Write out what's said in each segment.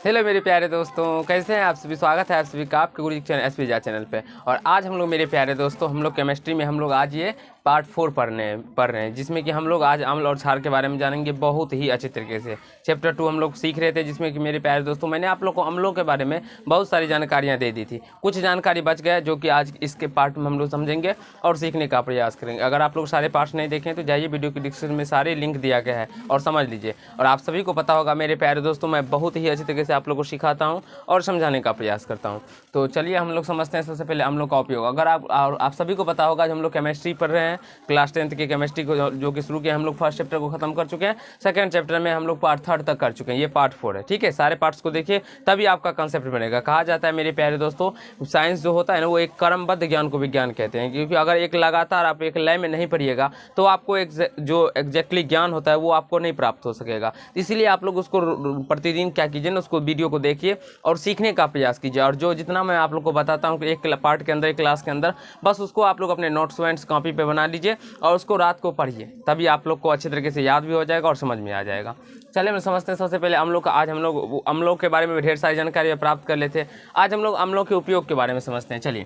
Hello मेरे प्यारे दोस्तों, कैसे हैं आप सभी। स्वागत है आप सभी का आपके गुरु चैनल एसपी चैनल पे। और आज हम लोग मेरे प्यारे दोस्तों हम लोग केमिस्ट्री में हम लोग आज ये पार्ट 4 पढ़ रहे हैं, जिसमें कि हम लोग आज अम्ल और क्षार के बारे में जानेंगे बहुत ही अच्छे तरीके से। चैप्टर 2 हम लोग सीख रहे थे, जिसमें कि मेरे प्यारे दोस्तों मैंने आप लोग को अम्लों के बारे में बहुत सारी जानकारियाँ दे दी थी। कुछ जानकारी बच गया जो कि आज इसके पार्ट में हम लोग समझेंगे और सीखने का प्रयास करेंगे। अगर आप लोग सारे पार्ट्स नहीं देखें तो जाइए, वीडियो के डिस्क्रिप्शन में सारे लिंक दिया गया है और समझ लीजिए। और आप सभी को पता होगा मेरे प्यारे दोस्तों, मैं बहुत ही अच्छे तरीके से आप लोग को सिखाता हूँ और समझाने का प्रयास करता हूँ। तो चलिए हम लोग समझते हैं सबसे पहले अम्लों का उपयोग। अगर आप सभी को पता होगा, जब हम लोग केमिस्ट्री पढ़ रहे हैं क्लास 10th की केमिस्ट्री को जो कि शुरू किया, हम लोग फर्स्ट चैप्टर को खत्म कर चुके हैं। सेकंड चैप्टर में हम लोग पार्ट 3 तक कर चुके हैं, ये पार्ट 4 है। ठीक है, सारे पार्ट्स को देखिए तभी आपका कंसेप्ट बनेगा। कहा जाता है मेरे प्यारे दोस्तों, साइंस जो होता है ना वो एक क्रमबद्ध ज्ञान को विज्ञान कहते हैं, क्योंकि अगर एक लगातार आप एक लय में नहीं पढ़िएगा तो आपको जो एग्जैक्टली ज्ञान होता है वो आपको नहीं प्राप्त हो सकेगा। इसीलिए आप लोग उसको प्रतिदिन क्या कीजिए ना, उसको वीडियो को देखिए और सीखने का प्रयास कीजिए। और जो जितना मैं आप लोग को बताता हूँ कि एक पार्ट के अंदर, एक क्लास के अंदर, बस उसको आप लोग अपने नोट्स वेंट्स कॉपी पे बना लीजिए और उसको रात को पढ़िए, तभी आप लोग को अच्छे तरीके से याद भी हो जाएगा और समझ में आ जाएगा। चलिए हम समझते हैं सबसे पहले अम्लों का। आज हम लोग अम्लों के बारे में ढेर सारी जानकारी प्राप्त कर लेते हैं। आज हम लोग अम्लों के उपयोग के बारे में समझते हैं। चलिए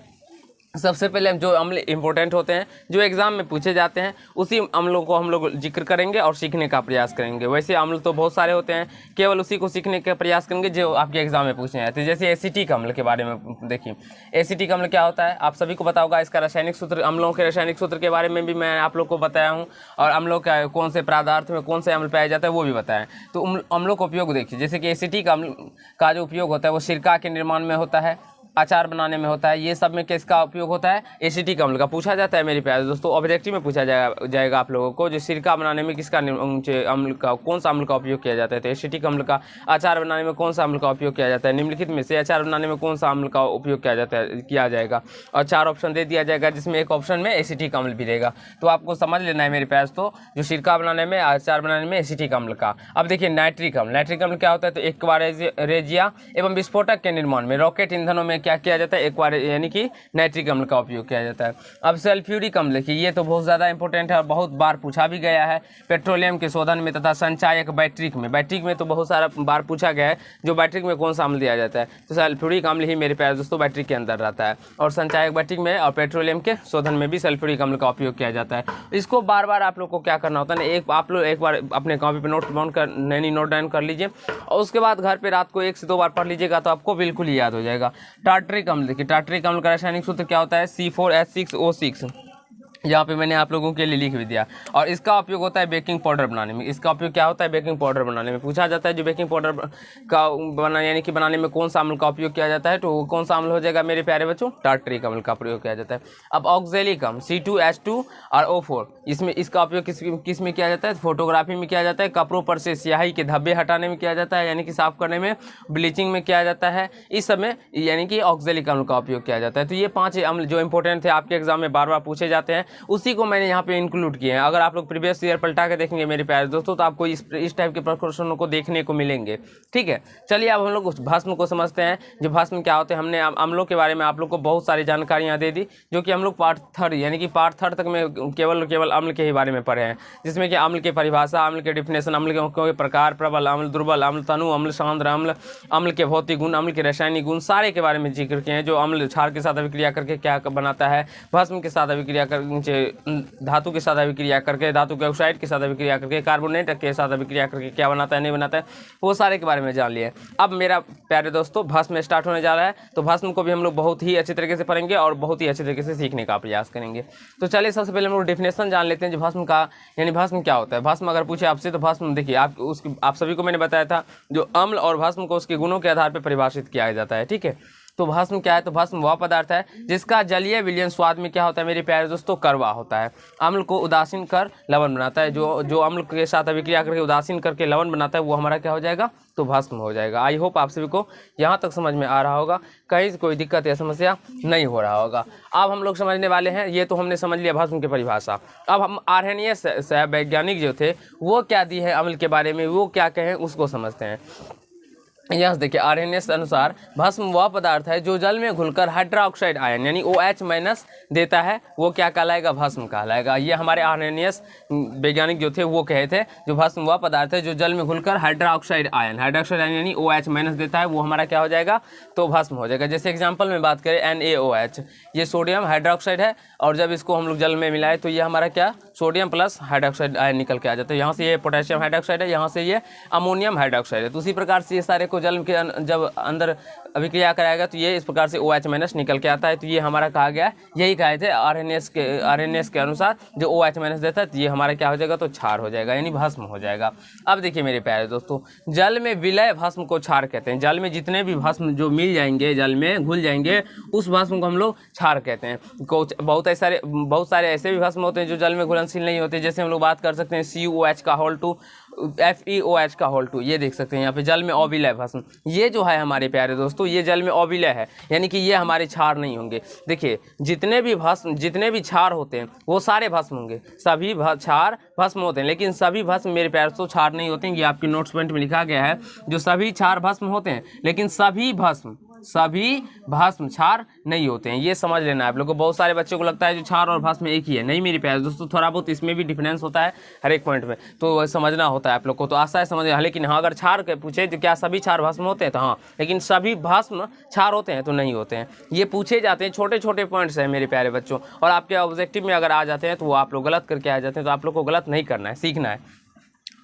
सबसे पहले हम जो अम्ल इंपॉर्टेंट होते हैं, जो एग्जाम में पूछे जाते हैं, उसी अम्लों को हम लोग जिक्र करेंगे और सीखने का प्रयास करेंगे। वैसे अम्ल तो बहुत सारे होते हैं, केवल उसी को सीखने का प्रयास करेंगे जो आपके एग्जाम में पूछे जाते हैं। जैसे एसिटिक अम्ल के बारे में देखिए, एसिटिक अम्ल क्या होता है आप सभी को पता होगा। इसका रासायनिक सूत्र, अम्लों के रासायनिक सूत्र के बारे में भी मैं आप लोग को बताया हूँ, और अम्लों का कौन से पदार्थ में कौन से अम्ल पाया जाता है वो भी बताया। तो अम्लों का उपयोग देखिए, जैसे कि एसिटिक अम्ल का जो उपयोग होता है वो सिरका के निर्माण में होता है, अचार बनाने में होता है। ये सब में किसका उपयोग होता है? एसिटिक अम्ल का। पूछा जाता है मेरे प्यारे दोस्तों, ऑब्जेक्टिव में पूछा जाएगा आप लोगों को, जो सिरका बनाने में किसका अम्ल का, कौन सा अम्ल का उपयोग किया जाता है, तो एसिटिक अम्ल का। अचार बनाने में कौन सा अम्ल का उपयोग किया जाता है, निम्नलिखित में से अचार बनाने में कौन सा अम्ल का उपयोग किया जाएगा। और 4 ऑप्शन दे दिया जाएगा, जिसमें एक ऑप्शन में एसिटिक अम्ल भी रहेगा। तो आपको समझ लेना है मेरे प्यारे दोस्तों, जो सिरका बनाने में, अचार बनाने में एसिटिक अम्ल का। अब देखिए नाइट्रिक अम्ल। नाइट्रिक अम्ल क्या होता है? तो एक्वारेजिया एवं विस्फोटक के निर्माण में, रॉकेट ईंधनों में क्या किया जाता है? यानी कि नाइट्रिक अम्ल का उपयोग किया जाता है। अब सल्फ्यूरिक अम्ल देखिए, ये तो बहुत ज़्यादा इंपॉर्टेंट है और बहुत बार पूछा भी गया है पेट्रोलियम के शोधन में तथा संचायक बैटरिक में। बैटरिक में तो बहुत सारा बार पूछा गया है, जो बैटरिक में कौन सा अम्ल दिया जाता है, तो सल्फ्यूरिक अम्ल ही मेरे प्यारे दोस्तों बैटरिक के अंदर रहता है। और संचायक बैटरिक में और पेट्रोलियम के शोधन में भी सल्फ्यूरिक अम्ल का उपयोग किया जाता है। इसको बार बार आप लोग को क्या करना होता है, आप लोग एक बार अपने कॉपी पर नोट डाउन कर लीजिए और उसके बाद घर पर रात को 1 से 2 बार पढ़ लीजिएगा तो आपको बिल्कुल ही याद हो जाएगा। टार्टरिक अम्ल देखिए, टार्टरिक अम्ल का रासायनिक सूत्र क्या होता है? C4H6O6। यहाँ पे मैंने आप लोगों के लिए लिख भी दिया। और इसका उपयोग होता है बेकिंग पाउडर बनाने में। इसका उपयोग क्या होता है? बेकिंग पाउडर बनाने में। पूछा जाता है जो बेकिंग पाउडर का यानी कि बनाने में कौन सा अम्ल का उपयोग किया जाता है, तो कौन सा अम्ल हो जाएगा मेरे प्यारे बच्चों? टार्टरिक अम्ल का प्रयोग किया जाता है। अब ऑक्जेलिक अम्ल C2H2 और O4, इसमें इसका उपयोग किस में किया जाता है? फोटोग्राफी में किया जाता है, कपड़ों पर से स्याही के धब्बे हटाने में किया जाता है, यानी कि साफ करने में, ब्लीचिंग में किया जाता है, इस समय यानी कि ऑक्जेलिक अम्ल का उपयोग किया जाता है। तो ये 5 अम्ल जो इंपॉर्टेंट थे, आपके एग्जाम में बार बार पूछे जाते हैं, उसी को मैंने यहाँ पे इंक्लूड किए हैं। अगर आप लोग प्रीवियस ईयर पलटा के देखेंगे मेरे प्यारे दोस्तों, तो आपको इस टाइप के प्रश्नों को देखने को मिलेंगे। ठीक है, चलिए अब हम लोग उस भस्म को समझते हैं। जो भस्म क्या होते हैं, हमने अम्लों के बारे में आप लोग को बहुत सारी जानकारियाँ दे दी, जो कि हम लोग पार्ट 3 यानी कि पार्ट 3 तक में केवल अम्ल के ही बारे में पढ़े हैं, जिसमें कि अम्ल की परिभाषा, अम्ल के डिफिनेशन, अम्ल के प्रकार, प्रबल अम्ल, दुर्बल अम्ल, तनु अम्ल, सांद्र अम्ल, अम्ल के भौतिक गुण, अम्ल के रासायनिक गुण, सारे के बारे में जिक्र किए हैं। जो अम्ल क्षार के साथ अभिक्रिया करके क्या बनाता है, भस्म के साथ अभिक्रिया कर, धातु के साथ अभिक्रिया करके, धातु के ऑक्साइड के साथ अभिक्रिया करके, कार्बोनेट के साथ अभिक्रिया करके क्या बनाता है, नहीं बनाता है, वो सारे के बारे में जान लिए। अब मेरा प्यारे दोस्तों भस्म स्टार्ट होने जा रहा है, तो भस्म को भी हम लोग बहुत ही अच्छे तरीके से पढ़ेंगे और बहुत ही अच्छे तरीके से सीखने का प्रयास करेंगे। तो चलिए सबसे पहले हम लोग डेफिनेशन जान लेते हैं जो भस्म का, यानी भस्म क्या होता है। भस्म अगर पूछे आपसे तो भस्म देखिए, आप सभी को मैंने बताया था, जो अम्ल और भस्म को उसके गुणों के आधार पर परिभाषित किया जाता है। ठीक है, तो भस्म क्या है? तो भस्म वह पदार्थ है जिसका जलीय विलयन स्वाद में क्या होता है मेरे प्यारे दोस्तों? कड़वा होता है। अम्ल को उदासीन कर लवण बनाता है, जो अम्ल के साथ अभिक्रिया करके उदासीन करके लवण बनाता है, वो हमारा क्या हो जाएगा? तो भस्म हो जाएगा। आई होप आप सभी को यहाँ तक समझ में आ रहा होगा, कहीं कोई दिक्कत या समस्या नहीं हो रहा होगा। अब हम लोग समझने वाले हैं, ये तो हमने समझ लिया भस्म की परिभाषा। अब हम आर्हेनियस वैज्ञानिक जो थे वो क्या दी है अम्ल के बारे में, वो क्या कहें उसको समझते हैं। यहाँ से देखिए आरएनएस अनुसार भस्म वह पदार्थ है जो जल में घुलकर हाइड्रोक्साइड आयन यानी OH माइनस देता है, वो क्या कहलाएगा, भस्म कहलाएगा। ये हमारे आरएनएस वैज्ञानिक जो थे वो कहे थे, जो भस्म वह पदार्थ है जो जल में घुलकर हाइड्रोक्साइड आयन यानी OH माइनस देता है, वो हमारा क्या हो जाएगा, तो भस्म हो जाएगा। जैसे एग्जाम्पल में बात करें NaOH, ये सोडियम हाइड्रोक्साइड है और जब इसको हम लोग जल में मिलाए तो ये हमारा क्या, सोडियम प्लस हाइड्रोक्साइड आयन निकल के आ जाता है। यहाँ से ये पोटेशियम हाइड्रोक्साइड है, यहाँ से ये अमोनियम हाइड्रोक्साइड है। तो उसी प्रकार से ये सारे को जल के जब अंदर अभिक्रिया कराएगा तो ये इस प्रकार से OH माइनस निकल के आता है। तो ये हमारा कहा गया, यही कहे थे आरएनएस के अनुसार जो OH माइनस देता है तो ये हमारा क्या हो जाएगा, तो क्षार हो जाएगा यानी भस्म हो जाएगा। अब देखिए मेरे प्यारे दोस्तों, जल में विलय भस्म को क्षार कहते हैं। जल में जितने भी भस्म जो मिल जाएंगे, जल में घुल जाएंगे, उस भस्म को हम लोग क्षार कहते हैं। बहुत सारे ऐसे भी भस्म होते हैं जो जल में घुलनशील नहीं होते। जैसे हम लोग बात कर सकते हैं CuOH का होल 2, FeOH का होल 2, ये देख सकते हैं यहाँ पे जल में अविलय भस्म। ये जो है हमारे प्यारे दोस्तों, ये जल में अविलय है, यानी कि ये हमारे क्षार नहीं होंगे। देखिए जितने भी क्षार होते हैं वो सारे भस्म होंगे, सभी क्षार भस्म होते हैं, लेकिन सभी भस्म मेरे प्यारे दोस्तों क्षार नहीं होते हैं। ये आपके नोट्स पॉइंट में लिखा गया है, जो सभी क्षार भस्म होते हैं लेकिन सभी भस्म क्षार नहीं होते हैं। ये समझ लेना है आप लोग को। बहुत सारे बच्चों को लगता है जो क्षार और भस्म एक ही है, नहीं मेरे प्यारे दोस्तों, थोड़ा बहुत इसमें भी डिफरेंस होता है हर एक पॉइंट में, तो समझना होता है आप लोग को। तो आशा है समझ, लेकिन हाँ अगर क्षार के पूछे तो क्या सभी क्षार भस्म होते हैं, तो हाँ, लेकिन सभी भस्म क्षार होते हैं तो नहीं होते हैं। ये पूछे जाते हैं, छोटे छोटे पॉइंट्स हैं मेरे प्यारे बच्चों, और आपके ऑब्जेक्टिव में अगर आ जाते हैं तो वो आप लोग गलत करके आ जाते हैं। तो आप लोग को गलत नहीं करना है, सीखना है।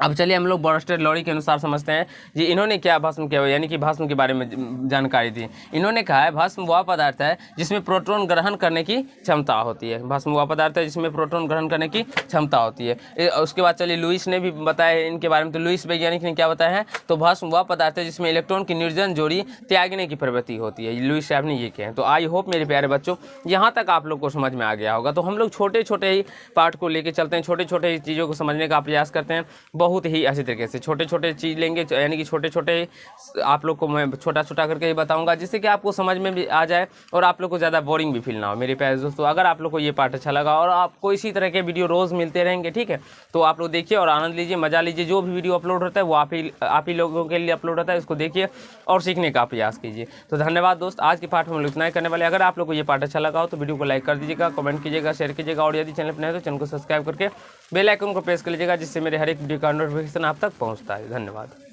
अब चलिए हम लोग बॉर्स्टेड लॉरी के अनुसार समझते हैं जी इन्होंने क्या भस्म किया, यानी कि भस्म के बारे में जानकारी दी। इन्होंने कहा है भस्म वह पदार्थ है जिसमें प्रोटॉन ग्रहण करने की क्षमता होती है। भस्म वह पदार्थ है जिसमें प्रोटॉन ग्रहण करने की क्षमता होती है। उसके बाद चलिए लुईस ने भी बताया इनके बारे में। तो लुईस वैज्ञानिक ने क्या बताया है, तो भस्म वह पदार्थ है जिसमें इलेक्ट्रॉन की निर्जन जोड़ी त्यागने की प्रवृत्ति होती है। लुईस साहब ने ये किया है। तो आई होप मेरे प्यारे बच्चों यहाँ तक आप लोग को समझ में आ गया होगा। तो हम लोग छोटे छोटे ही पार्ट को लेकर चलते हैं, छोटे छोटे ही चीज़ों को समझने का प्रयास करते हैं, बहुत ही अच्छी तरीके से। छोटे छोटे चीज़ लेंगे, यानी कि छोटे छोटे आप लोग को मैं छोटा छोटा करके ही बताऊंगा, जिससे कि आपको समझ में भी आ जाए और आप लोग को ज़्यादा बोरिंग भी फील ना हो। मेरे प्यारे दोस्तों, अगर आप लोग को ये पार्ट अच्छा लगा और आपको इसी तरह के वीडियो रोज़ मिलते रहेंगे, ठीक है, तो आप लोग देखिए और आनंद लीजिए, मजा लीजिए। जो भी वीडियो अपलोड होता है वो आप ही लोगों के लिए अपलोड होता है, इसको देखिए और सीखने का प्रयास कीजिए। तो धन्यवाद दोस्त, आज के पाठ में हम लोग इतना ही करने वाले। अगर आप लोग को ये पार्ट अच्छा लगा हो तो वीडियो को लाइक कर दीजिएगा, कमेंट कीजिएगा, शेयर कीजिएगा, और यदि चैनल पर नए तो चैनल को सब्सक्राइब करके बेल आइकन को प्रेस कर लीजिएगा, जिससे मेरे हर एक वीडियो का नोटिफिकेशन आप तक पहुँचता है। धन्यवाद।